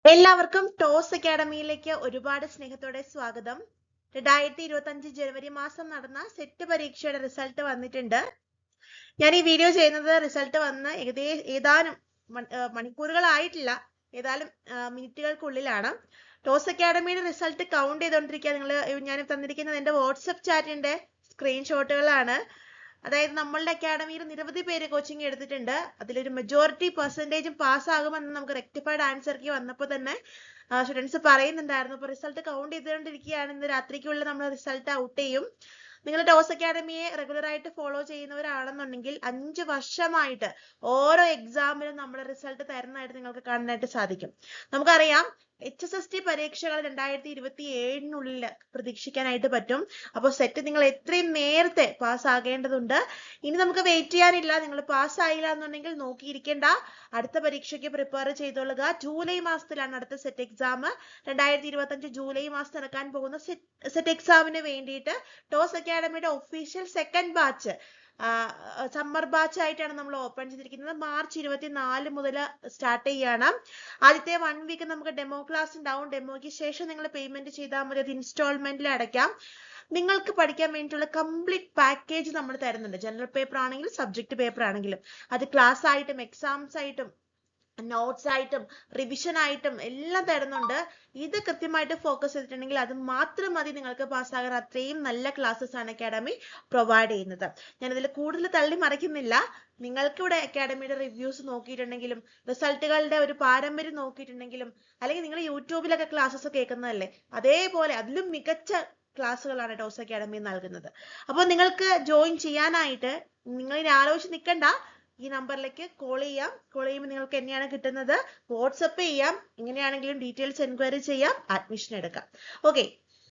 എല്ലാവർക്കും ടോസ് അക്കാഡമിയിലേക്ക് ഒരുപാട് സ്നേഹത്തോടെ സ്വാഗതം. 2025 ജനുവരി മാസം നടന്ന സെറ്റ് പരീക്ഷയുടെ റിസൾട്ട് വന്നിട്ടുണ്ട്. ഞാൻ ഈ വീഡിയോ ചെയ്യുന്നത് റിസൾട്ട് വന്ന് ഏതാനും മണിക്കൂറുകളായിട്ടില്ല, ഏതാനും മിനിറ്റുകൾക്കുള്ളിലാണ്. ടോസ് അക്കാഡമിയുടെ റിസൾട്ട് കൗണ്ട് ചെയ്തുകൊണ്ടിരിക്കുക. ഞാൻ തന്നിരിക്കുന്നത് എന്റെ വാട്സപ്പ് ചാറ്റിന്റെ സ്ക്രീൻഷോട്ടുകളാണ്. അതായത് നമ്മളുടെ അക്കാഡമിയിൽ നിരവധി പേര് കോച്ചിങ് എടുത്തിട്ടുണ്ട്. അതിലൊരു മെജോറിറ്റി പെർസെന്റേജും പാസ്സാകുമെന്ന് നമുക്ക് റെക്ടിഫൈഡ് ആൻസർ കീ വന്നപ്പോൾ തന്നെ സ്റ്റുഡൻസ് പറയുന്നുണ്ടായിരുന്നു. അപ്പൊ റിസൾട്ട് കൗണ്ട് ചെയ്തുകൊണ്ടിരിക്കുകയാണ്. ഇന്ന് രാത്രിക്കുള്ളിൽ നമ്മൾ റിസൾട്ട് ഔട്ട് ചെയ്യും. നിങ്ങൾ ടോസ് അക്കാഡമിയെ റെഗുലർ ആയിട്ട് ഫോളോ ചെയ്യുന്നവരാണെന്നുണ്ടെങ്കിൽ 5 വർഷമായിട്ട് ഓരോ എക്സാമിനും നമ്മുടെ റിസൾട്ട് തരുന്നതായിട്ട് നിങ്ങൾക്ക് കാണാനായിട്ട് സാധിക്കും. നമുക്കറിയാം HSST പരീക്ഷകൾ 2027 പ്രതീക്ഷിക്കാനായിട്ട് പറ്റും. അപ്പോൾ സെറ്റ് നിങ്ങൾ എത്രയും നേരത്തെ പാസ്സാകേണ്ടതുണ്ട്. ഇനി നമുക്ക് വെയിറ്റ് ചെയ്യാനില്ല. നിങ്ങൾ പാസ്സായില്ല എന്നുണ്ടെങ്കിൽ നോക്കിയിരിക്കേണ്ട, അടുത്ത പരീക്ഷയ്ക്ക് പ്രിപ്പയർ ചെയ്തോളുക. ജൂലൈ മാസത്തിലാണ് അടുത്ത സെറ്റ് എക്സാം. 2025 ജൂലൈ മാസം നടക്കാൻ പോകുന്ന സെറ്റ് എക്സാമിന് വേണ്ടിയിട്ട് ടോസ് അക്കാഡമിയുടെ official second batch summer batch ആയിട്ടാണ് നമ്മൾ ഓപ്പൺ ചെയ്തിരിക്കുന്നത്. മാർച്ച് 24 മുതൽ സ്റ്റാർട്ട് ചെയ്യാണ്. ആദ്യത്തെ 1 വീക്ക് നമുക്ക് ഡെമോ ക്ലാസ് ഉണ്ടാവും. ഡെമോയ്ക്ക് ശേഷം നിങ്ങൾ പേയ്മെന്റ് ചെയ്താൽ മതി. അത് ഇൻസ്റ്റാൾമെന്റിൽ അടയ്ക്കാം. നിങ്ങൾക്ക് പഠിക്കാൻ വേണ്ടിയിട്ടുള്ള കംപ്ലീറ്റ് പാക്കേജ് നമ്മൾ തരുന്നുണ്ട്. ജനറൽ പേപ്പർ ആണെങ്കിലും സബ്ജക്ട് പേപ്പർ ആണെങ്കിലും, അത് ക്ലാസ് ആയിട്ടും എക്സാംസ് ആയിട്ടും നോട്ട്സ് ആയിട്ടും റിവിഷൻ ആയിട്ടും എല്ലാം തരുന്നുണ്ട്. ഇത് കൃത്യമായിട്ട് ഫോക്കസ് ചെയ്തിട്ടുണ്ടെങ്കിൽ അത് മാത്രം മതി നിങ്ങൾക്ക് പാസ്സാകാൻ. അത്രയും നല്ല ക്ലാസ്സസ് ആണ് അക്കാഡമി പ്രൊവൈഡ് ചെയ്യുന്നത്. ഞാനതിൽ കൂടുതൽ തള്ളി മറിക്കുന്നില്ല. നിങ്ങൾക്ക് ഇവിടെ അക്കാഡമിയുടെ റിവ്യൂസ് നോക്കിയിട്ടുണ്ടെങ്കിലും റിസൾട്ടുകളുടെ ഒരു പാരമ്പര്യം നോക്കിയിട്ടുണ്ടെങ്കിലും, അല്ലെങ്കിൽ നിങ്ങൾ യൂട്യൂബിലൊക്കെ ക്ലാസ്സസ് കേൾക്കുന്നതല്ലേ, അതേപോലെ അതിലും മികച്ച ക്ലാസ്സുകളാണ് ടോസ് അക്കാഡമി നൽകുന്നത്. അപ്പോൾ നിങ്ങൾക്ക് ജോയിൻ ചെയ്യാനായിട്ട് നിങ്ങൾ ഇനി ആലോചിച്ച് നിൽക്കണ്ട. ഈ നമ്പറിലേക്ക് കോൾ ചെയ്യാം. കോൾ ചെയ്യുമ്പോൾ നിങ്ങൾക്ക് എന്നെയാണ് കിട്ടുന്നത്. വാട്സപ്പ് ചെയ്യാം. എങ്ങനെയാണെങ്കിലും ഡീറ്റെയിൽസ് എൻക്വയറി ചെയ്യാം. അഡ്മിഷൻ എടുക്കാം. ഓക്കെ,